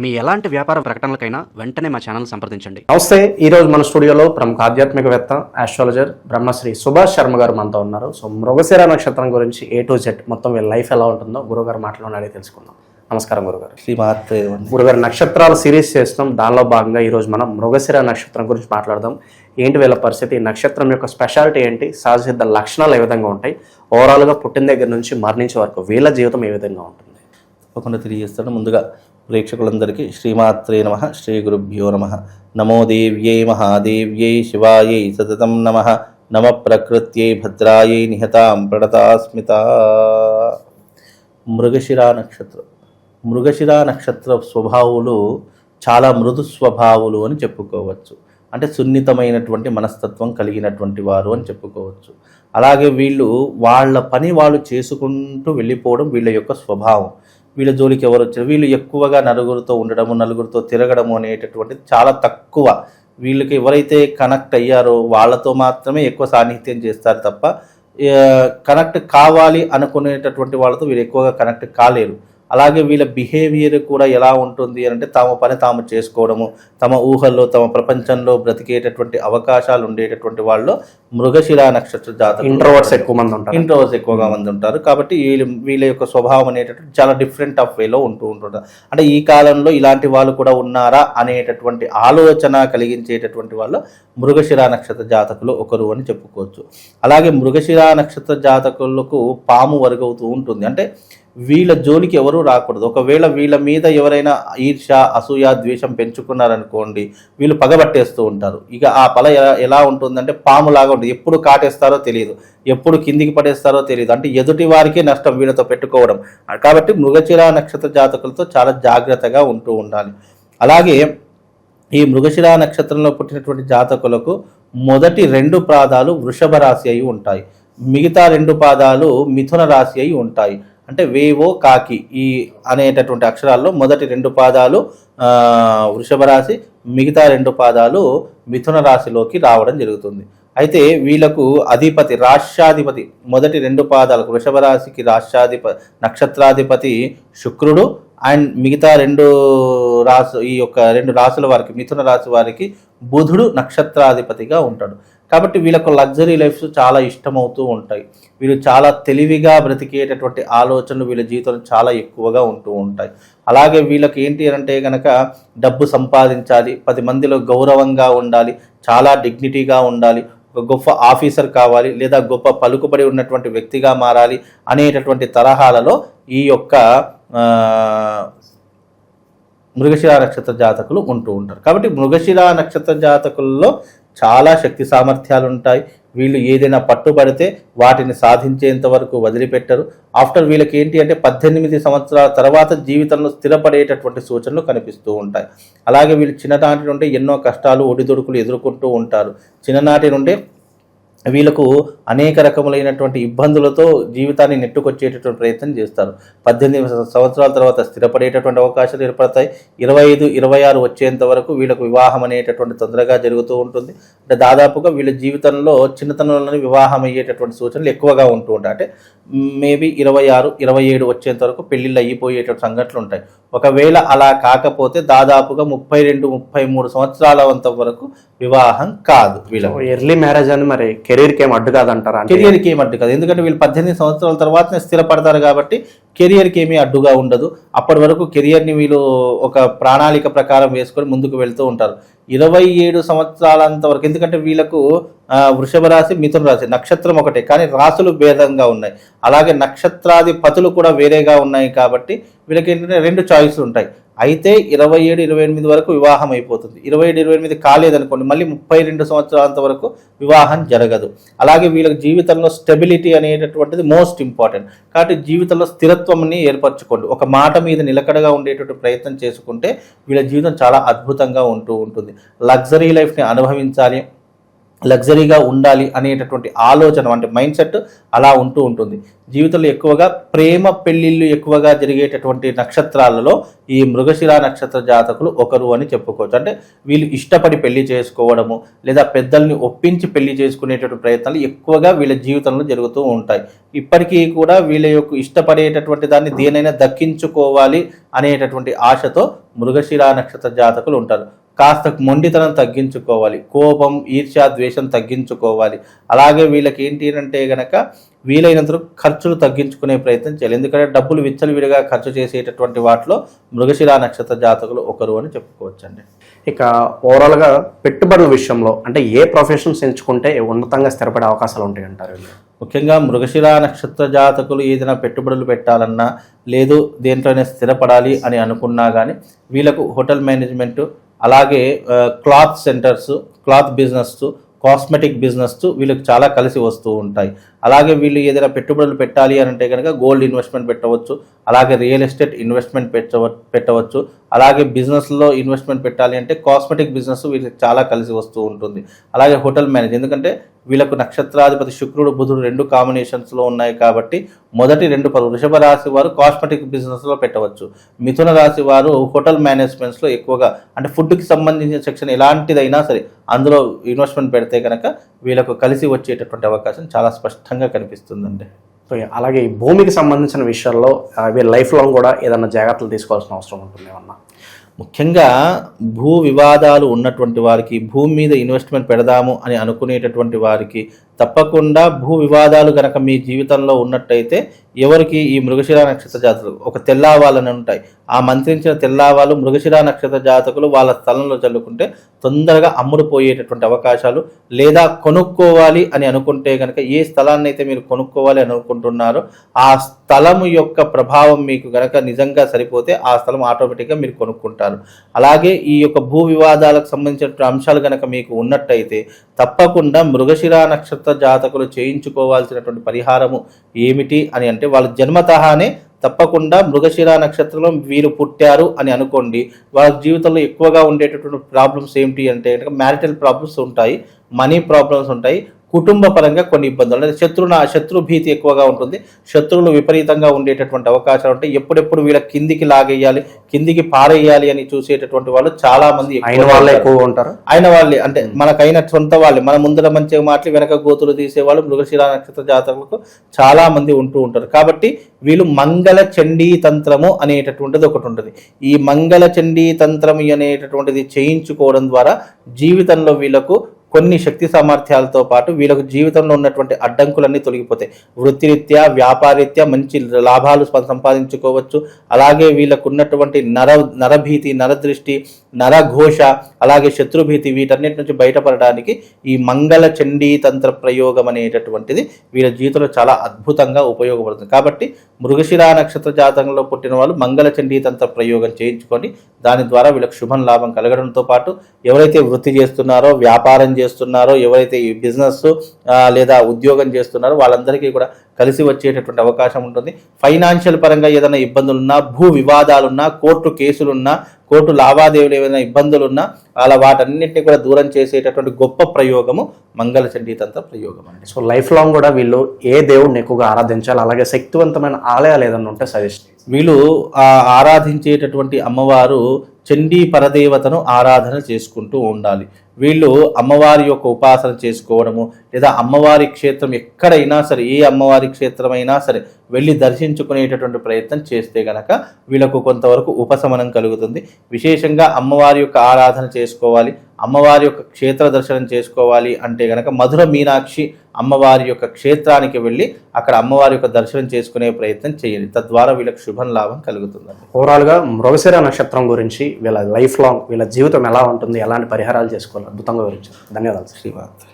మీ ఎలాంటి వ్యాపార ప్రకటనలకైనా వెంటనే మా ఛానల్ సంప్రదించండి. నమస్తే. ఈరోజు మన స్టూడియోలో ప్రముఖ ఆధ్యాత్మికవేత్త ఆస్ట్రాలజర్ బ్రహ్మశ్రీ సుభాష్ శర్మ గారు మనతో ఉన్నారు. సో మృగశిర నక్షత్రం గురించి A to Z మొత్తం వీళ్ళ లైఫ్ ఎలా ఉంటుందో గురుగారు మాటలో అడిగి తెలుసుకుందాం. నమస్కారం గురుగారు. శ్రీమాత్రే గురుగారు, నక్షత్రాల సిరీస్ చేస్తున్నాం. దానిలో భాగంగా ఈరోజు మనం మృగశిర నక్షత్రం గురించి మాట్లాడదాం. ఏంటి వీళ్ళ పరిస్థితి, నక్షత్రం యొక్క స్పెషాలిటీ ఏంటి, సహజసిద్ధ లక్షణాలు ఏ విధంగా ఉంటాయి, ఓవరాల్గా పుట్టిన దగ్గర నుంచి మరణించే వరకు వీళ్ళ జీవితం ఏ విధంగా ఉంటుంది తప్పకుండా తెలియజేస్తాను. ముందుగా ప్రేక్షకులందరికీ శ్రీమాత్రే నమః, శ్రీ గురుభ్యో నమః. నమో దేవ్యై మహాదేవ్యై శివాయై సతతం నమః. నమ ప్రకృత్యై భద్రాయై నిహతాం ప్రణతాస్మిత. మృగశిరా నక్షత్రం. మృగశిరా నక్షత్ర స్వభావులు చాలా మృదు స్వభావులు అని చెప్పుకోవచ్చు. అంటే సున్నితమైనటువంటి మనస్తత్వం కలిగినటువంటి వారు అని చెప్పుకోవచ్చు. అలాగే వీళ్ళు వాళ్ళ పని వాళ్ళు చేసుకుంటూ వెళ్ళిపోవడం వీళ్ళ యొక్క స్వభావం. వీళ్ళ జోలికి ఎవరు వచ్చారు, వీళ్ళు ఎక్కువగా నలుగురితో ఉండడము, నలుగురితో తిరగడము అనేటటువంటిది చాలా తక్కువ. వీళ్ళకి ఎవరైతే కనెక్ట్ అయ్యారో వాళ్ళతో మాత్రమే ఎక్కువ సాన్నిహిత్యం చేస్తారు తప్ప కనెక్ట్ కావాలి అనుకునేటటువంటి వాళ్ళతో వీళ్ళు ఎక్కువగా కనెక్ట్ కాలేరు. అలాగే వీళ్ళ బిహేవియర్ కూడా ఎలా ఉంటుంది అంటే తమ పని తాము చేసుకోవడము, తమ ఊహల్లో తమ ప్రపంచంలో బ్రతికేటటువంటి అవకాశాలు ఉండేటటువంటి వాళ్ళు మృగశిరా నక్షత్ర జాతకులు. ఇంట్రోవర్ట్స్ ఎక్కువ మంది ఉంటారు. ఇంట్రోవర్ట్స్ ఎక్కువగా మంది ఉంటారు. కాబట్టి వీళ్ళ యొక్క స్వభావం అనేటటువంటి చాలా డిఫరెంట్ ఆఫ్ వేలో ఉంటుంటారు. అంటే ఈ కాలంలో ఇలాంటి వాళ్ళు కూడా ఉన్నారా అనేటటువంటి ఆలోచన కలిగించేటటువంటి వాళ్ళు మృగశిరా నక్షత్ర జాతకులు ఒకరు అని చెప్పుకోవచ్చు. అలాగే మృగశిరా నక్షత్ర జాతకులకు పాము వరగవుతూ ఉంటుంది. అంటే వీళ్ళ జోలికి ఎవరూ రాకూడదు. ఒకవేళ వీళ్ళ మీద ఎవరైనా ఈర్ష, అసూయ, ద్వేషం పెంచుకున్నారనుకోండి, వీళ్ళు పగబట్టేస్తూ ఉంటారు. ఇక ఆ పల ఎలా ఉంటుందంటే పాములాగా ఉంటుంది. ఎప్పుడు కాటేస్తారో తెలియదు, ఎప్పుడు కిందికి పడేస్తారో తెలియదు. అంటే ఎదుటి వారికే నష్టం వీళ్ళతో పెట్టుకోవడం. కాబట్టి మృగశిరా నక్షత్ర జాతకులతో చాలా జాగ్రత్తగా ఉంటూ ఉండాలి. అలాగే ఈ మృగశిరా నక్షత్రంలో పుట్టినటువంటి జాతకులకు మొదటి 2 పాదాలు వృషభ రాశి అయి ఉంటాయి, మిగతా 2 పాదాలు మిథున రాశి అయి ఉంటాయి. అంటే వేవో కాకి ఈ అనేటటువంటి అక్షరాల్లో మొదటి 2 పాదాలు వృషభ రాశి, మిగతా 2 పాదాలు మిథున రాశిలోకి రావడం జరుగుతుంది. అయితే వీళ్ళకు అధిపతి రాష్ట్రాధిపతి మొదటి 2 పాదాలకు వృషభ రాశికి నక్షత్రాధిపతి శుక్రుడు, అండ్ మిగతా 2 ఈ యొక్క 2 రాశుల వారికి మిథున రాశి వారికి బుధుడు నక్షత్రాధిపతిగా ఉంటాడు. కాబట్టి వీళ్ళకు లగ్జరీ లైఫ్స్ చాలా ఇష్టమవుతూ ఉంటాయి. వీళ్ళు చాలా తెలివిగా బ్రతికేటటువంటి ఆలోచనలు వీళ్ళ జీవితంలో చాలా ఎక్కువగా ఉంటూ ఉంటాయి. అలాగే వీళ్ళకి ఏంటి అంటే కనుక డబ్బు సంపాదించాలి, 10 మందిలో గౌరవంగా ఉండాలి, చాలా డిగ్నిటీగా ఉండాలి, ఒక గొప్ప ఆఫీసర్ కావాలి, లేదా గొప్ప పలుకుబడి ఉన్నటువంటి వ్యక్తిగా మారాలి అనేటటువంటి తరహాలలో ఈ యొక్క మృగశిరా నక్షత్ర జాతకులు ఉంటూ ఉంటారు. కాబట్టి మృగశిరా నక్షత్ర జాతకుల్లో చాలా శక్తి సామర్థ్యాలు ఉంటాయి. వీళ్ళు ఏదైనా పట్టుబడితే వాటిని సాధించేంత వరకు వదిలిపెట్టరు. ఆఫ్టర్ వీళ్ళకి ఏంటి అంటే 18 సంవత్సరాల తర్వాత జీవితంలో స్థిరపడేటటువంటి సూచనలు కనిపిస్తూ ఉంటాయి. అలాగే వీళ్ళు చిన్ననాటి నుండి ఎన్నో కష్టాలు, ఒడిదుడుకులు ఎదుర్కొంటూ ఉంటారు. చిన్ననాటి నుండి వీళ్ళకు అనేక రకములైనటువంటి ఇబ్బందులతో జీవితాన్ని నెట్టుకొచ్చేటటువంటి ప్రయత్నం చేస్తారు. 18 సంవత్సరాల తర్వాత స్థిరపడేటటువంటి అవకాశాలు ఏర్పడతాయి. 25, 26 వచ్చేంత వరకు వీళ్ళకు వివాహం అనేటటువంటి తొందరగా జరుగుతూ ఉంటుంది. అంటే దాదాపుగా వీళ్ళ జీవితంలో చిన్నతనంలోనే వివాహం అయ్యేటటువంటి సూచనలు ఎక్కువగా ఉంటూ ఉంటాయి. అంటే మేబీ 26, 27 వచ్చేంత వరకు పెళ్ళిళ్ళు అయిపోయేటటువంటి సంఘటనలు ఉంటాయి. ఒకవేళ అలా కాకపోతే దాదాపుగా 32, 33 సంవత్సరాల వరకు వివాహం కాదు. వీళ్ళకి ఎర్లీ మ్యారేజ్ అని మరి కెరీర్కి ఏం అడ్డు కాదంటారా? కెరియర్కి ఏం అడ్డు కాదు, ఎందుకంటే వీళ్ళు 18 సంవత్సరాల తర్వాతనే స్థిరపడతారు కాబట్టి కెరియర్కి ఏమీ అడ్డుగా ఉండదు. అప్పటి వరకు కెరియర్ని వీళ్ళు ఒక ప్రణాళిక ప్రకారం వేసుకొని ముందుకు వెళ్తూ ఉంటారు. 27 సంవత్సరాలంత వరకు, ఎందుకంటే వీళ్ళకు వృషభ రాశి, మిథున రాశి నక్షత్రం ఒకటే, కానీ రాశులు భేదంగా ఉన్నాయి. అలాగే నక్షత్రాధిపతులు కూడా వేరేగా ఉన్నాయి. కాబట్టి వీళ్ళకి ఏంటంటే 2 చాయిస్లు ఉంటాయి. అయితే 27, 28 వరకు వివాహం అయిపోతుంది. 27, 28 కాలేదనుకోండి, మళ్ళీ 32 సంవత్సరాల వరకు వివాహం జరగదు. అలాగే వీళ్ళకి జీవితంలో స్టెబిలిటీ అనేటటువంటిది మోస్ట్ ఇంపార్టెంట్. కాబట్టి జీవితంలో స్థిరత్వంని ఏర్పరచుకోండి. ఒక మాట మీద నిలకడగా ఉండేటువంటి ప్రయత్నం చేసుకుంటే వీళ్ళ జీవితం చాలా అద్భుతంగా ఉంటూ ఉంటుంది. లగ్జరీ లైఫ్ని అనుభవించాలి, లగ్జరీగా ఉండాలి అనేటటువంటి ఆలోచన అంటే మైండ్ సెట్ అలా ఉంటూ ఉంటుంది. జీవితంలో ఎక్కువగా ప్రేమ పెళ్లిళ్ళు ఎక్కువగా జరిగేటటువంటి నక్షత్రాలలో ఈ మృగశిర నక్షత్ర జాతకులు ఒకరు అని చెప్పుకోవచ్చు. అంటే వీళ్ళు ఇష్టపడి పెళ్లి చేసుకోవడము లేదా పెద్దల్ని ఒప్పించి పెళ్లి చేసుకునేటటువంటి ప్రయత్నాలు ఎక్కువగా వీళ్ళ జీవితంలో జరుగుతూ ఉంటాయి. ఇప్పటికీ కూడా వీళ్ళ యొక్క ఇష్టపడేటటువంటి దాన్ని దేనైనా దక్కించుకోవాలి అనేటటువంటి ఆశతో మృగశిర నక్షత్ర జాతకులు ఉంటారు. కాస్త మొండితనం తగ్గించుకోవాలి, కోపం, ఈర్ష్య, ద్వేషం తగ్గించుకోవాలి. అలాగే వీళ్ళకి ఏంటి అంటే గనక వీలైనంత ఖర్చులు తగ్గించుకునే ప్రయత్నం చేయాలి. ఎందుకంటే డబ్బులు విచ్చలవిడిగా ఖర్చు చేసేటటువంటి వాటిలో మృగశిర నక్షత్ర జాతకులు ఒకరు అని చెప్పుకోవచ్చండి. ఇక ఓవరాల్గా పెట్టుబడుల విషయంలో అంటే ఏ ప్రొఫెషన్స్ ఎంచుకుంటే ఉన్నతంగా స్థిరపడే అవకాశాలు ఉంటాయి అంటారు? ముఖ్యంగా మృగశిర నక్షత్ర జాతకులు ఏదైనా పెట్టుబడులు పెట్టాలన్నా లేదు దేంట్లోనే స్థిరపడాలి అని అనుకున్నా కానీ వీళ్ళకు హోటల్ మేనేజ్మెంటు, అలాగే cloth centres, cloth business, cosmetic business వీళ్ళకి చాలా కలిసి వస్తూ ఉంటాయి. అలాగే వీళ్ళు ఏదైనా పెట్టుబడులు పెట్టాలి అని అంటే కనుక గోల్డ్ ఇన్వెస్ట్మెంట్ పెట్టవచ్చు, అలాగే రియల్ ఎస్టేట్ ఇన్వెస్ట్మెంట్ పెట్టవచ్చు. అలాగే బిజినెస్లో ఇన్వెస్ట్మెంట్ పెట్టాలి అంటే కాస్మెటిక్ బిజినెస్ వీళ్ళకి చాలా కలిసి వస్తూ ఉంటుంది. అలాగే హోటల్ మేనేజ్, ఎందుకంటే వీళ్ళకు నక్షత్రాధిపతి శుక్రుడు బుధుడు 2 కాంబినేషన్స్లో ఉన్నాయి కాబట్టి మొదటి 2 వృషభ రాశి వారు కాస్మెటిక్ బిజినెస్లో పెట్టవచ్చు. మిథున రాశి వారు హోటల్ మేనేజ్మెంట్స్లో ఎక్కువగా అంటే ఫుడ్కి సంబంధించిన సెక్షన్ ఎలాంటిదైనా సరే అందులో ఇన్వెస్ట్మెంట్ పెడితే కనుక వీళ్ళకు కలిసి వచ్చేటటువంటి అవకాశం చాలా స్పష్టంగా కనిపిస్తుందండి. అలాగే ఈ భూమికి సంబంధించిన విషయాల్లో వీళ్ళ లైఫ్ లాంగ్ కూడా ఏదైనా జాగ్రత్తలు తీసుకోవాల్సిన అవసరం ఉంటుంది ఏమన్నా? ముఖ్యంగా భూ వివాదాలు ఉన్నటువంటి వారికి, భూమి మీద ఇన్వెస్ట్మెంట్ పెడదాము అని అనుకునేటటువంటి వారికి తప్పకుండా భూ వివాదాలు కనుక మీ జీవితంలో ఉన్నట్టయితే ఎవరికి ఈ మృగశిర నక్షత్ర జాతకులు ఒక తెల్లావాలని ఉంటాయి. ఆ మంత్రించిన తెల్లావాలు మృగశిర నక్షత్ర జాతకులు వాళ్ళ స్థలంలో చల్లుకుంటే తొందరగా అమ్ముడుపోయేటటువంటి అవకాశాలు, లేదా కొనుక్కోవాలి అని అనుకుంటే కనుక ఏ స్థలాన్ని అయితే మీరు కొనుక్కోవాలి అని అనుకుంటున్నారో ఆ స్థలము యొక్క ప్రభావం మీకు కనుక నిజంగా సరిపోతే ఆ స్థలం ఆటోమేటిక్గా మీరు కొనుక్కుంటారు. అలాగే ఈ యొక్క భూ వివాదాలకు సంబంధించిన అంశాలు కనుక మీకు ఉన్నట్టయితే తప్పకుండా మృగశిర నక్షత్ర జాతకులు చేయించుకోవాల్సినటువంటి పరిహారము ఏమిటి అని అంటే వాళ్ళ జన్మతహానే తప్పకుండా మృగశిర నక్షత్రంలో వీరు పుట్టారు అని అనుకోండి, వాళ్ళ జీవితంలో ఎక్కువగా ఉండేటటువంటి ప్రాబ్లమ్స్ ఏమిటి అంటే మ్యారిటల్ ప్రాబ్లమ్స్ ఉంటాయి, మనీ ప్రాబ్లమ్స్ ఉంటాయి, కుటుంబ పరంగా కొన్ని ఇబ్బందులు, అంటే శత్రు భీతి ఎక్కువగా ఉంటుంది, శత్రువులు విపరీతంగా ఉండేటటువంటి అవకాశాలు ఉంటాయి. ఎప్పుడెప్పుడు వీళ్ళ కిందికి లాగేయాలి, కిందికి పారేయాలి అని చూసేటటువంటి వాళ్ళు చాలా మంది ఎక్కువ ఉంటారు. ఆయన వాళ్ళే అంటే మనకైన సొంత వాళ్ళే, మన ముందర మంచిగా మాటలు వెనక గోతులు తీసేవాళ్ళు మృగశిర నక్షత్ర జాతకులకు చాలా మంది ఉంటూ ఉంటారు. కాబట్టి వీళ్ళు మంగళ చండీ తంత్రము అనేటటువంటిది ఒకటి ఉంటుంది. ఈ మంగళ చండీ తంత్రం అనేటటువంటిది చేయించుకోవడం ద్వారా జీవితంలో వీళ్ళకు కొన్ని శక్తి సామర్థ్యాలతో పాటు వీళ్ళకు జీవితంలో ఉన్నటువంటి అడ్డంకులన్నీ తొలగిపోతాయి. వృత్తిరీత్యా, వ్యాపారీత్యా మంచి లాభాలు సంపాదించుకోవచ్చు. అలాగే వీళ్ళకు ఉన్నటువంటి నరభీతి, నరదృష్టి, నరఘోష, అలాగే శత్రుభీతి వీటన్నిటి నుంచి బయటపడడానికి ఈ మంగళ చండీ తంత్ర ప్రయోగం అనేటటువంటిది వీళ్ళ జీవితంలో చాలా అద్భుతంగా ఉపయోగపడుతుంది. కాబట్టి మృగశిర నక్షత్ర జాతకంలో పుట్టిన వాళ్ళు మంగళ చండీ తంత్ర ప్రయోగం చేయించుకొని దాని ద్వారా వీళ్ళకి శుభం లాభం కలగడంతో పాటు ఎవరైతే వృత్తి చేస్తున్నారో, వ్యాపారం చేస్తున్నారో, ఎవరైతే ఈ బిజినెస్ లేదా ఉద్యోగం చేస్తున్నారో వాళ్ళందరికీ కూడా కలిసి వచ్చేటటువంటి అవకాశం ఉంటుంది. ఫైనాన్షియల్ పరంగా ఏదైనా ఇబ్బందులున్నా, భూ వివాదాలున్నా, కోర్టు కేసులున్నా, కోర్టు లావాదేవీలు ఏమైనా ఇబ్బందులున్నా అలా వాటన్నింటినీ కూడా దూరం చేసేటటువంటి గొప్ప ప్రయోగము మంగళ చండీ తంత్ర ప్రయోగం అండి. సో లైఫ్ లాంగ్ కూడా వీళ్ళు ఏ దేవుడిని ఎక్కువగా ఆరాధించాలి, అలాగే శక్తివంతమైన ఆలయాలు ఏదైనా ఉంటే సజెస్ట్. వీళ్ళు ఆరాధించేటటువంటి అమ్మవారు చండీ పరదేవతను ఆరాధన చేసుకుంటూ ఉండాలి. వీళ్ళు అమ్మవారి యొక్క ఉపాసన చేసుకోవడము లేదా అమ్మవారి క్షేత్రం ఎక్కడైనా సరే, ఏ అమ్మవారి క్షేత్రమైనా సరే వెళ్ళి దర్శించుకునేటటువంటి ప్రయత్నం చేస్తే గనక వీళ్ళకు కొంతవరకు ఉపశమనం కలుగుతుంది. విశేషంగా అమ్మవారి యొక్క ఆరాధన చేసుకోవాలి, అమ్మవారి యొక్క క్షేత్ర దర్శనం చేసుకోవాలి అంటే గనక మధుర మీనాక్షి అమ్మవారి యొక్క క్షేత్రానికి వెళ్ళి అక్కడ అమ్మవారి యొక్క దర్శనం చేసుకునే ప్రయత్నం చేయండి. తద్వారా వీళ్ళకి శుభం లాభం కలుగుతుందండి. ఓవరాల్గా మృగశిర నక్షత్రం గురించి వీళ్ళ లైఫ్ లాంగ్ వీళ్ళ జీవితం ఎలా ఉంటుంది, ఎలాంటి పరిహారాలు చేసుకోవాలి అద్భుతంగా వివరించారు. ధన్యవాదాలు. శ్రీమాత.